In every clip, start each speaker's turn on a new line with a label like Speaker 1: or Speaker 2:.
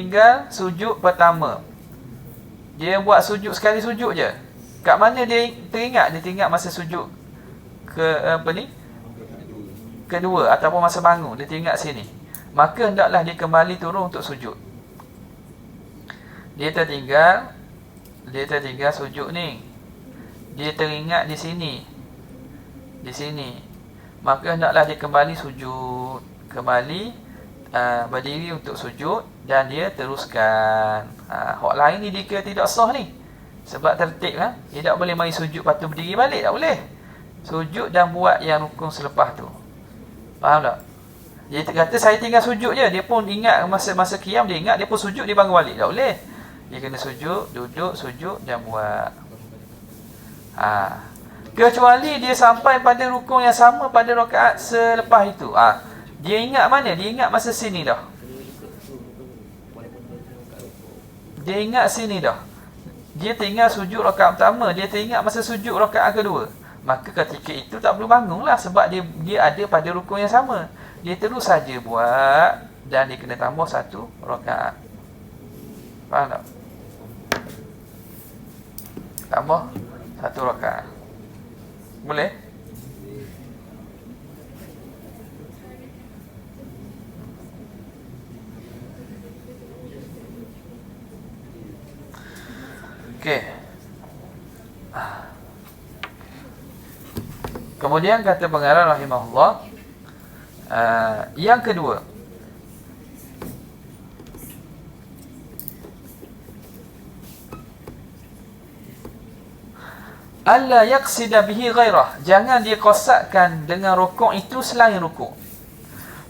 Speaker 1: tinggal sujud pertama. Dia buat sujud sekali sujud je. Kat mana dia teringat? Dia teringat masa sujud kedua ataupun masa bangun. Dia teringat sini. Maka hendaklah dia kembali turun untuk sujud. Dia tertinggal sujud ni. Dia teringat di sini. Maka hendaklah dia kembali sujud. Berdiri untuk sujud dan dia teruskan. Hak lain ni dia tidak sah ni. Sebab tertib kan. Dia tak boleh mari sujud lepas tu berdiri balik. Tak boleh. Sujud dan buat yang rukun selepas tu. Faham tak? Dia kata saya tinggal sujud je. Dia pun ingat masa qiyam dia ingat. Dia pun sujud dia bangun balik. Tak boleh. Dia kena sujud, duduk, sujud dan buat. Kecuali dia sampai pada rukun yang sama pada rakaat selepas itu. Dia ingat mana? Dia ingat masa sini dah. Dia tinggal sujud rakaat pertama. Dia teringat masa sujud rakaat kedua. Maka ketika itu tak perlu bangun lah. Sebab dia ada pada rukun yang sama. Dia terus saja buat. Dan dia kena tambah satu rakaat. Faham tak? Tambah satu rakaat. Boleh? Okey. Kemudian kata pengarang rahimahullah, yang kedua, alla yaqsida bihi ghairah, jangan dia qasatkan dengan rukuk itu selain rukuk.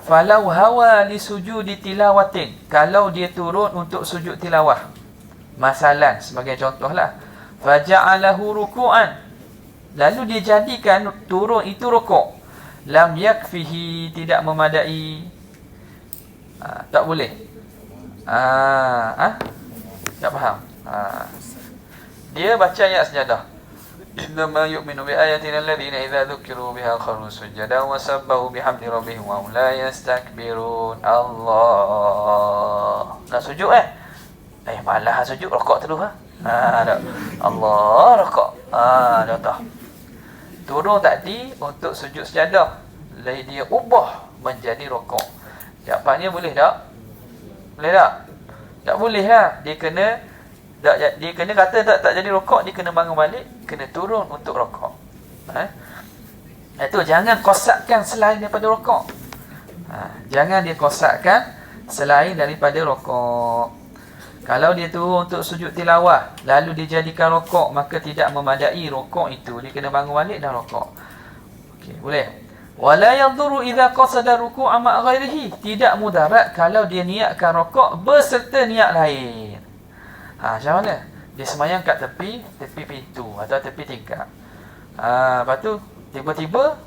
Speaker 1: Falau hawa li sujudi tilawatin, kalau dia turun untuk sujud tilawah, masalan sebagai contohlah, faja'alahu ruku'an, lalu dia jadikan turun itu rukuk, lam yakfihi, tidak memadai. Tak boleh. Tak faham. Dia baca ayat sejadah. Innama yu'minu bi ayatina alladhina idza dzukiru biha kharu sujadan wa sabbahu bihamdi rabbihim wa hum la yastakbirun. Allah. Nak sujud malah sujud rokok terus tak. Allah rokok. Dah tak. Turun tadi untuk sujud sejadah, lain dia ubah menjadi rokok. Jawapannya boleh tak? Boleh tak? Tak boleh lah. Dia kena kata tak jadi rokok, dia kena bangun balik, kena turun untuk rokok. Itu jangan kosakkan selain daripada rokok. Jangan dia kosakkan selain daripada rokok. Kalau dia turun untuk sujud tilawah, lalu dia jadikan rokok, maka tidak memadai rokok itu. Dia kena bangun balik dan rokok. Okey, boleh. Wala yadhuru idza qasada ruku'a ma ghairihi, tidak mudarat kalau dia niatkan rokok berserta niat lain. Macam mana? Dia semayang kat tepi pintu atau tepi tingkap. Lepas tu tiba-tiba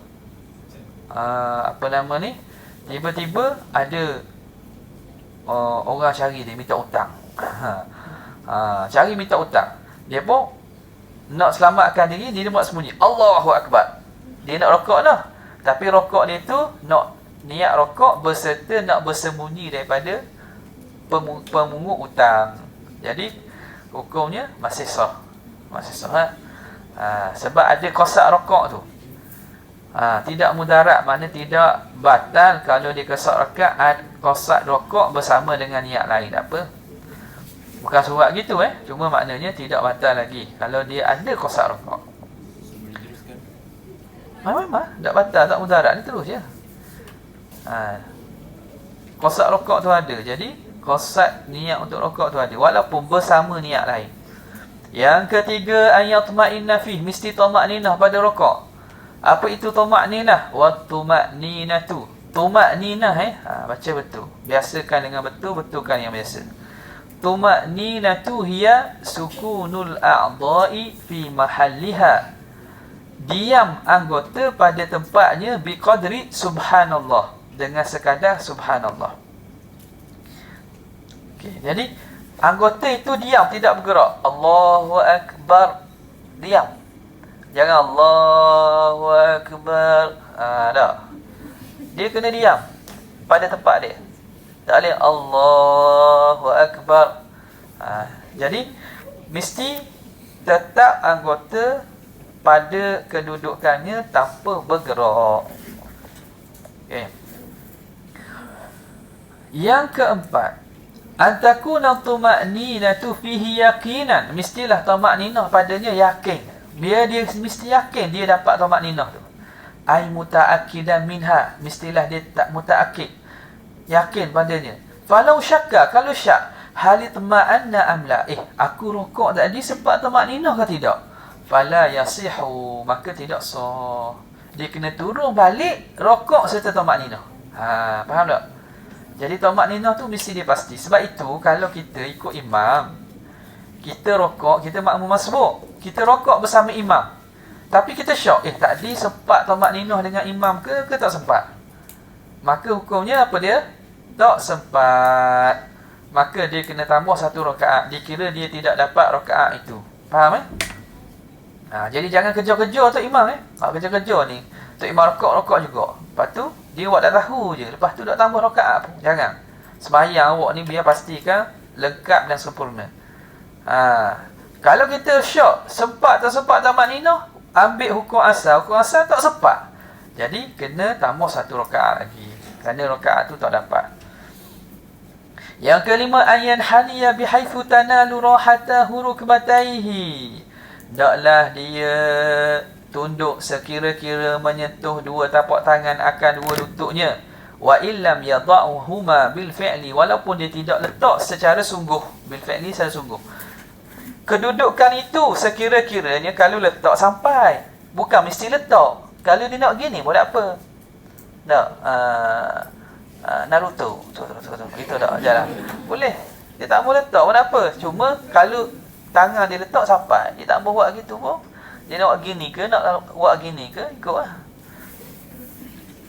Speaker 1: tiba-tiba ada orang cari dia minta hutang. Cari minta hutang. Dia pun nak selamatkan diri, dia buat sembunyi. Allahu Akbar. Dia nak rokok dah. Tapi rokok dia tu nak niat rokok berserta nak bersembunyi daripada pemungut hutang. Jadi hukumnya masih sah. Sebab ada kosak rokok tu. Tidak mudarat, makna tidak batal kalau dia kosak rokok bersama dengan niat lain. Tak apa. Bukan surat gitu cuma maknanya tidak batal lagi kalau dia ada kosak rokok. Memang tak batal, tak mudarat, ni terus je. Kosak rokok tu ada. Jadi kosak niat untuk rokok tu ada walaupun bersama niat lain. Yang ketiga, ayatma'inna fi, mesti tamakninah pada rokok. Apa itu tamakninah? Wa tumakninatu. Tumakninah baca betul. Biasakan dengan betul, betulkan yang biasa. Tumakninatu hiya sukunul a'dha'i fi mahalliha, diam anggota pada tempatnya, biqadri subhanallah, dengan sekadar subhanallah. Okey, jadi anggota itu diam, tidak bergerak. Allahu Akbar, diam. Jangan Allahu Akbar. Tak. Dia kena diam pada tempat dia. Tak boleh Allahu Akbar. Jadi mesti tetap anggota pada kedudukannya tanpa bergerak. Okay. Yang keempat, antakuna tuma'ninatu fihi yaqinan. Mestilah tuma'ninah padanya yakin. Dia mesti yakin dia dapat tuma'ninah tu. Ai muta'akkidan minha. Mestilah dia tak muta'akkid, yakin padanya. Falau syakka, kalau syak, halitma'anna amla. Aku rokok tadi sempat tuma'ninah ke tidak? Fala yasihu, maka tidak sah. Dia kena turun balik rokok serta tuma'ninah. Faham tak? Jadi tuma'ninah tu mesti dia pasti. Sebab itu kalau kita ikut imam, kita rokok, kita makmum masbuk, kita rokok bersama imam, tapi kita syok, tadi sempat tuma'ninah dengan imam ke tak sempat? Maka hukumnya apa dia? Tak sempat. Maka dia kena tambah satu rakaat. Dikira dia tidak dapat rakaat itu. Faham jadi jangan kejar-kejar Tok Imam kejar-kejar ni Tok Imam rokok juga. Lepas tu dia awak dah tahu je, lepas tu nak tambah rakaat pun jangan. Sembahyang awak ni biar pastikan lengkap dan sempurna. Kalau kita syok, sempat tak sempat tuma'ninah, ambil hukum asal tak sempat. Jadi kena tambah satu rakaat lagi, kerana rakaat tu tak dapat. Yang kelima, ayan haniya bihaitsu tanalu rahatahu rukbataihi. Hendaklah dia tunduk sekira-kira menyentuh dua tapak tangan akan dua lututnya. Wa illam yada'uhuma bil fi'li, walaupun dia tidak letak secara sungguh. Bil fi'li secara sungguh. Kedudukan itu sekira-kiranya kalau letak sampai. Bukan mesti letak. Kalau dia nak gini boleh apa? Tak. Naruto. Itu tak jalan. Boleh. Dia tak boleh letak pun apa. Cuma kalau tangan dia letak sampai, dia tak boleh buat gitu pun. Dia nak buat gini ke, nak buat gini ke, ikutlah.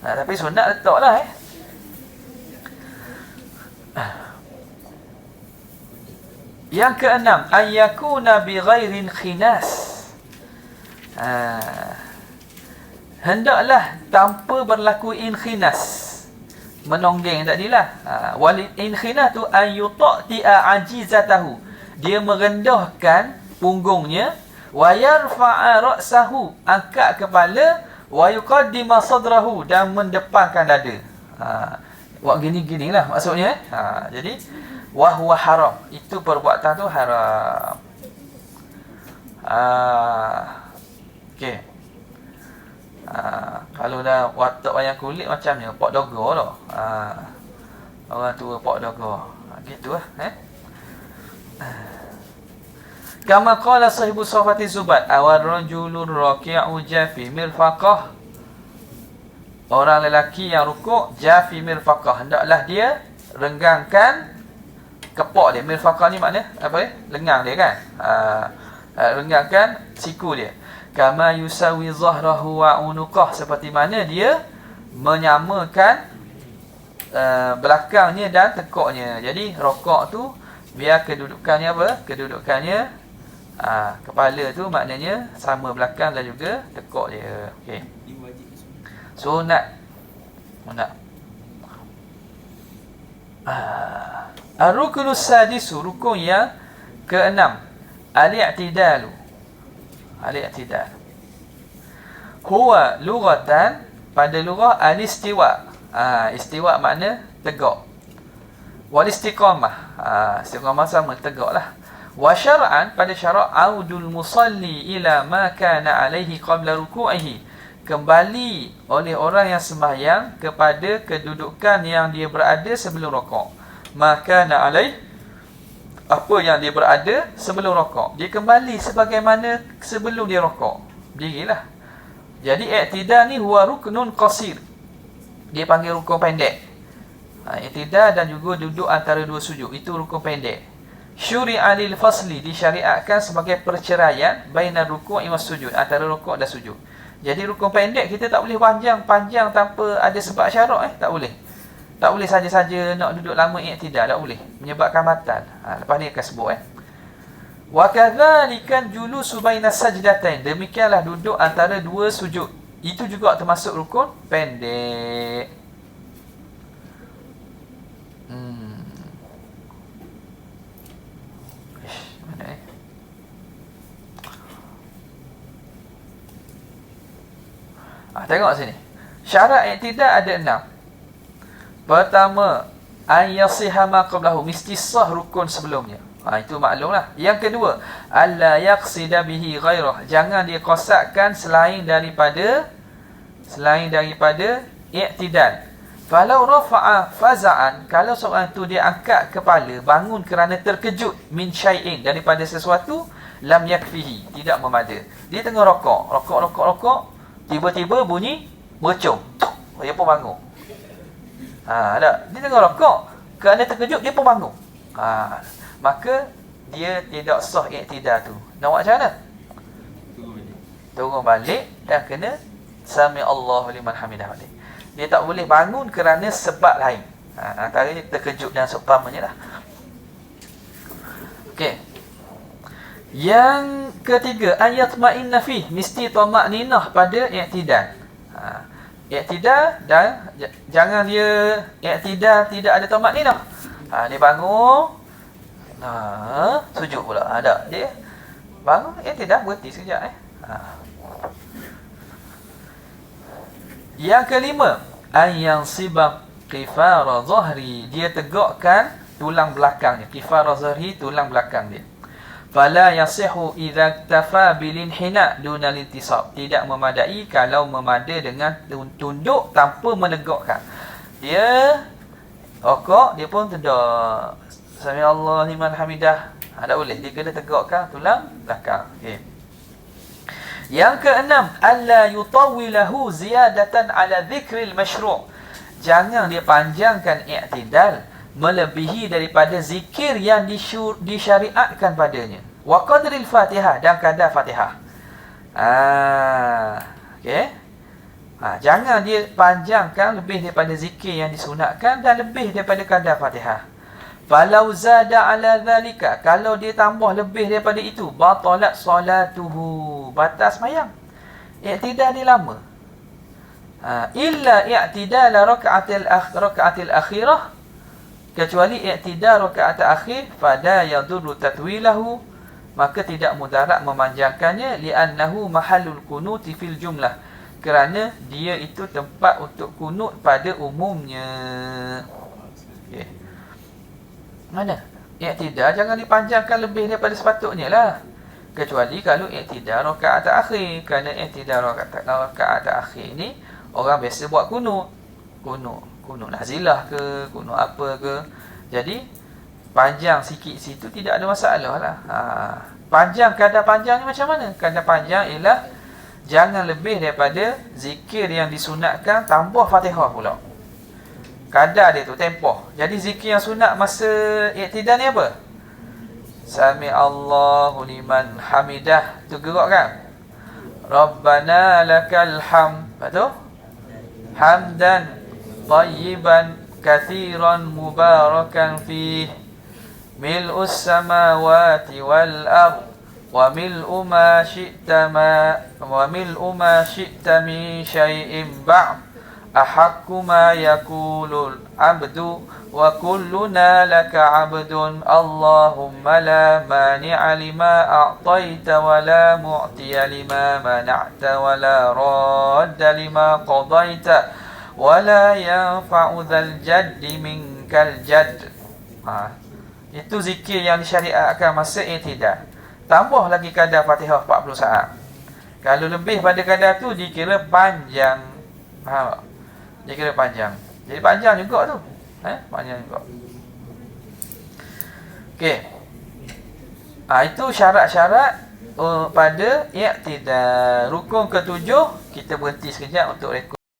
Speaker 1: Tapi sunat letaklah Yang keenam, ayyakuna bi ghairin khinas. Hendaklah tanpa berlaku inkhinas. Menonggeng tadilah. Wal inkhinas tu ayyutati'a ajizatahu. Dia merendahkan punggungnya, wa yarfa'a ra'sahu, angkat kepala, wa yuqaddima sadrahu, dan mendepankan dada. Buat gini-ginilah maksudnya. Jadi wa huwa haram. Itu perbuatan tu haram. Okey. Kalau dah watak wayang kulit macamnya pok dogo tu. Orang tua pok dogo. Gitulah Kama qala sahibu safati zubat awar rajulur raki'u jafi mirfaqah. Orang lelaki yang rukuk jafi mirfaqah, hendaklah dia renggangkan kepok dia. Mirfaqah ni makna apa lengang dia kan. Renggangkan siku dia. Kama yusawi zahrahu wa unuqah, seperti mana dia menyamakan belakangnya dan tekuknya. Jadi rokok tu biar kedudukannya apa? Kedudukannya kepala tu maknanya sama belakang dan juga tekuk dia. Okey. Sunat. Ar-ruknus sadisu, rukun yang keenam, al-i'tidalu. Al-i'tidal huwa lughatan, pada lughah al-istiwa. Istiwa makna tegak. Wal istiqamah, istiqamah sama tegaklah. Wa syar'an, pada syarak audul musalli ila ma kana alaihi qabla ruku'ihi, kembali oleh orang yang sembahyang kepada kedudukan yang dia berada sebelum rokok. Maka na alaih, apa yang dia berada sebelum rokok, dia kembali sebagaimana sebelum dia rokok. Dirilah. Jadi i'tidal ni huwa ruknun qasir. Dia panggil rukun pendek. I'tidal dan juga duduk antara dua sujud, itu rukun pendek. Syuri'a lil fasli, disyariatkan sebagai perceraian bainar ruku' was sujud, antara rukuk dan sujud. Jadi rukun pendek kita tak boleh panjang tanpa ada sebab syarak tak boleh. Tak boleh saja-saja nak duduk lama i'tidal, tak boleh, menyebabkan batal. Lepas ni akan sebut wa kadzalika julusu bainas sajdatain, demikianlah duduk antara dua sujud, itu juga termasuk rukun pendek. Tengok sini. Syarat i'tidal ada 6. Pertama, an yasiha ma qablahu, mesti sah rukun sebelumnya. Itu maklumlah. Yang kedua, alla yaqsida bihi ghairah, jangan dia qasadkan selain daripada i'tidal. Falau rafa'a faza'an, kalau seorang tu dia angkat kepala, bangun kerana terkejut, min syai'in, daripada sesuatu, lam yakfihi, tidak memada. Dia tengah rokok, tiba-tiba bunyi mercung, dia pun bangun. Dia tengah rokok, kerana terkejut dia pun bangun. Maka dia tidak sah i'tidal tu. Nak buat macam mana? Turun balik dan kena sami Allahu liman hamidah balik. Dia tak boleh bangun kerana sebab lain. Antaranya terkejut dan seumpamanya lah. Okey. Yang ketiga, ayat ma'inna fi, mesti tamak-ninah pada i'tidal. I'tidal dan jangan dia i'tidal tidak ada tamak-ninah. Dia bangun, sujud pula. Ada dia bangun i'tidal, berhenti sekejap Yang kelima, ayang sibab qifara zahri, dia tegakkan tulang belakangnya. Qifara zahri, tulang belakang dia. Fala yasihu idza iktafa bil inhina duna lintisab, tidak memadai kalau memada dengan tunduk tanpa menegakkan. Dia rokok, dia pun tegak, sami Allah liman hamidah. Tak boleh, dia kena tegakkan tulang belakang. Okey. Yang keenam, alla yutawwilahu ziyadatan ala dhikril masyru', jangan dia panjangkan i'tidal melebihi daripada zikir yang disyariatkan padanya. Wa qadril Fatihah, dan kadar Fatihah. Okey. Jangan dia panjangkan lebih daripada zikir yang disunatkan dan lebih daripada kadar Fatihah. Falau zada ala dhalika, kalau dia tambah lebih daripada itu, batalat salatuhu, batal sembahyang. I'tidal dia lama. Illa i'tidal raka'atil akhirah, kecuali i'tidal raka'at akhir, fala yadurru tatwilahu, maka tidak mudarat memanjangkannya, li'annahu mahallul kunuti fil jumlah, kerana dia itu tempat untuk kunut pada umumnya. Okey. Mana? I'tidal jangan dipanjangkan lebih daripada sepatutnya lah. Kecuali kalau i'tidal rakaat akhir. Kerana i'tidal rakaat akhir ni orang biasa buat kunut. Kunut nazilah ke, kunut apa ke. Jadi panjang sikit situ tidak ada masalah lah. Panjang, kadar panjangnya macam mana? Kadar panjang ialah jangan lebih daripada zikir yang disunatkan tambah Fatihah pula. Kadar dia tu, tempoh. Jadi zikir yang sunat masa i'tidal ni apa? Sami Allahu liman hamidah. Tu gerak kan? Rabbana lakal hamd. Betul? Hamdan tayyiban kathiran mubarakan fih. Mil'us samawati wal ard. Wa mil'u ma syi'ta min syai'in ba'd. Ahakku ma yakulul abdu wa kulluna laka abdun. Allahumma la mani'a lima a'taita wa la mu'tiya lima mana'ta wa la radda lima qadaita wa la yanfa'u dhal jaddi minkal jadd. Itu zikir yang disyariatkan masa i'tidal. Tambah lagi kadar Fatihah 40 saat. Kalau lebih pada kadar tu dikira panjang. Dia kira panjang. Jadi panjang juga tu. Panjang juga. Okey. Itu syarat-syarat pada i'tidal. Rukun ketujuh, kita berhenti sekejap untuk rekod.